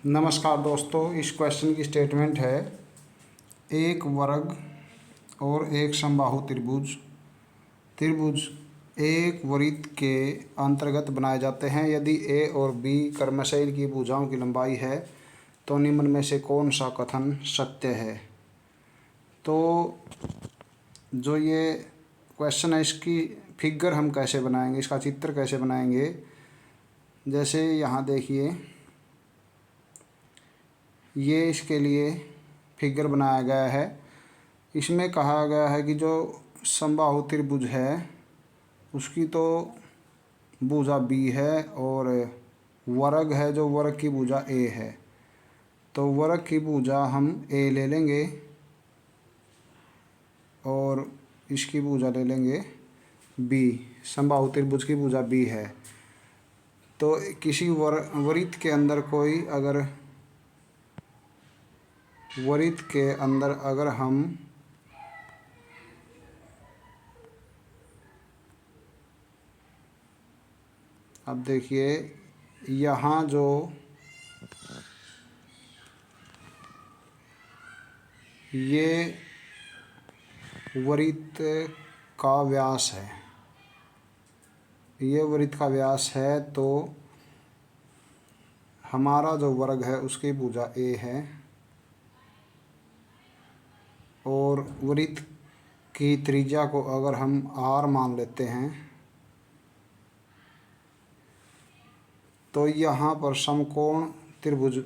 नमस्कार दोस्तों, इस क्वेश्चन की स्टेटमेंट है एक वर्ग और एक समबाहु त्रिभुज त्रिभुज एक वृत्त के अंतर्गत बनाए जाते हैं। यदि ए और बी क्रमशः इनकी भुजाओं की लंबाई है तो निम्न में से कौन सा कथन सत्य है। तो जो ये क्वेश्चन है इसकी फिगर हम कैसे बनाएंगे, इसका चित्र कैसे बनाएंगे। जैसे यहाँ देखिए, ये इसके लिए फिगर बनाया गया है। इसमें कहा गया है कि जो समबाहु त्रिभुज है उसकी तो भुजा बी है और वर्ग है जो वर्ग की भुजा ए है। तो वर्ग की भुजा हम ए ले लेंगे और इसकी भुजा ले लेंगे बी। समबाहु त्रिभुज की भुजा बी है। तो किसी वृत्त के अंदर कोई अगर वृत्त के अंदर अगर हम अब देखिए, यहाँ जो ये वृत्त का व्यास है, ये वृत्त का व्यास है, तो हमारा जो वर्ग है उसकी भुजा ए है और वृत्त की त्रिज्या को अगर हम आर मान लेते हैं तो यहाँ पर समकोण त्रिभुज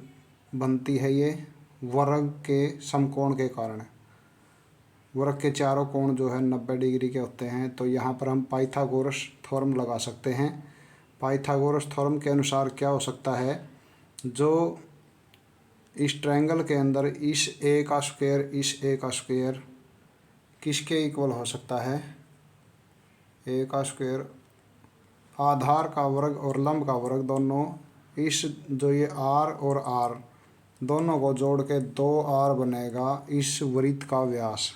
बनती है। ये वर्ग के समकोण के कारण, वर्ग के चारों कोण जो है 90 डिग्री के होते हैं। तो यहाँ पर हम पाइथागोरस थ्योरम लगा सकते हैं। पाइथागोरस थ्योरम के अनुसार क्या हो सकता है, जो इस ट्रायंगल के अंदर इस ए का स्क्वायर किसके इक्वल हो सकता है, ए का स्क्वायर आधार का वर्ग और लंब का वर्ग दोनों, इस जो ये आर और आर दोनों को जोड़ के 2r बनेगा इस वृत्त का व्यास,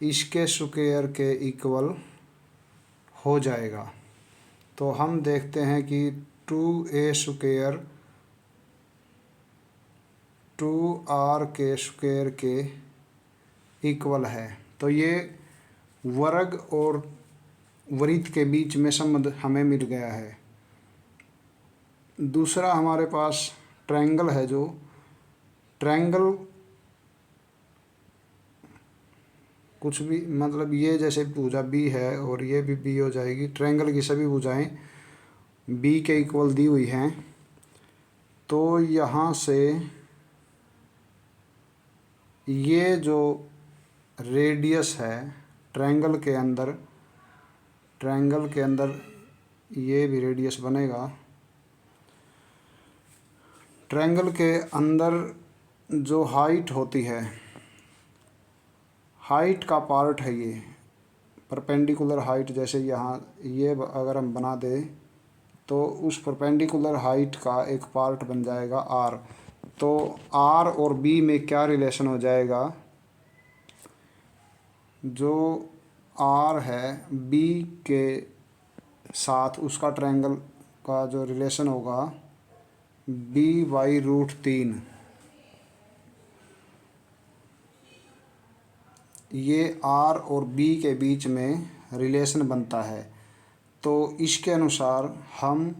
इसके स्क्वायर के इक्वल हो जाएगा। तो हम देखते हैं कि 2a स्क्वायर 2r के स्क्वायर के इक्वल है। तो ये वर्ग और वृत्त के बीच में संबंध हमें मिल गया है। दूसरा हमारे पास ट्रायंगल है, जो ट्रायंगल कुछ भी मतलब ये जैसे भुजा बी है और ये भी बी हो जाएगी। ट्रायंगल की सभी भुजाएं बी के इक्वल दी हुई हैं। तो यहाँ से ये जो रेडियस है ट्रायंगल के अंदर ये भी रेडियस बनेगा। ट्रायंगल के अंदर जो हाइट होती है, हाइट का पार्ट है ये परपेंडिकुलर हाइट। जैसे यहाँ ये अगर हम बना दें तो उस परपेंडिकुलर हाइट का एक पार्ट बन जाएगा आर। तो आर और बी में क्या रिलेशन हो जाएगा, जो आर है बी के साथ उसका ट्रायंगल का जो रिलेशन होगा b/√3। ये आर और बी के बीच में रिलेशन बनता है। तो इसके अनुसार हम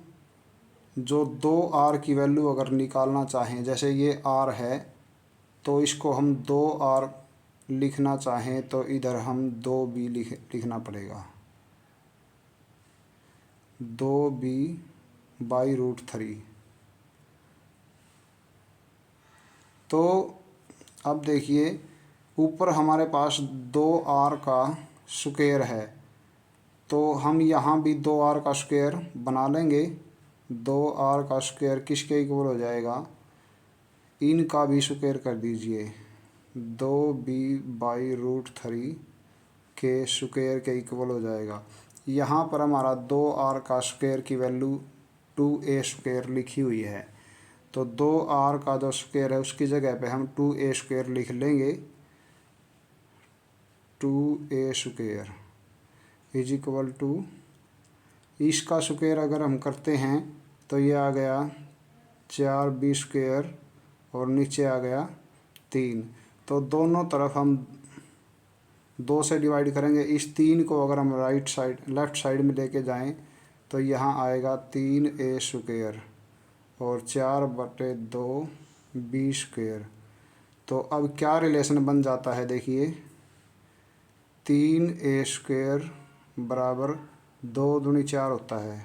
जो 2r की वैल्यू अगर निकालना चाहें, जैसे ये r है तो इसको हम 2r लिखना चाहें तो इधर हम 2b लिखना पड़ेगा, 2b/√3। तो अब देखिए, ऊपर हमारे पास 2r का स्क्वायर है, तो हम यहाँ भी 2r का स्क्वायर बना लेंगे। 2r का स्क्वायर किसके इक्वल हो जाएगा, इनका भी स्क्वायर कर दीजिए, 2b/√3 के स्क्वायर के इक्वल हो जाएगा। यहाँ पर हमारा 2r का स्क्वायर की वैल्यू 2a स्क्वायर लिखी हुई है। तो 2r का जो स्क्वायर है उसकी जगह पे हम 2a स्क्वायर लिख लेंगे। 2a square is equal to, इसका स्क्वायर अगर हम करते हैं तो ये आ गया 4 बी स्क्वायर और नीचे आ गया 3। तो दोनों तरफ हम 2 से डिवाइड करेंगे। इस 3 को अगर हम लेफ़्ट साइड में लेके जाएं तो यहाँ आएगा 3a स्क्वायर और 4/2 बी स्क्वायर। तो अब क्या रिलेशन बन जाता है देखिए, 3a स्क्वायर बराबर 2 दूनी 4 होता है,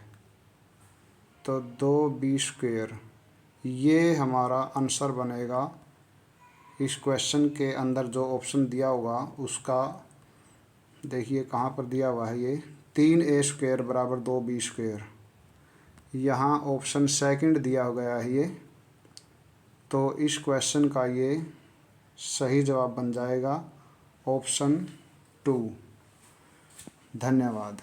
तो 2b स्क्वायर। ये हमारा आंसर बनेगा इस क्वेश्चन के अंदर जो ऑप्शन दिया होगा उसका। देखिए कहाँ पर दिया हुआ है ये, 3a स्क्वायर बराबर 2b स्क्वायर। यहाँ ऑप्शन सेकंड दिया हो गया है ये। तो इस क्वेश्चन का ये सही जवाब बन जाएगा ऑप्शन 2। धन्यवाद।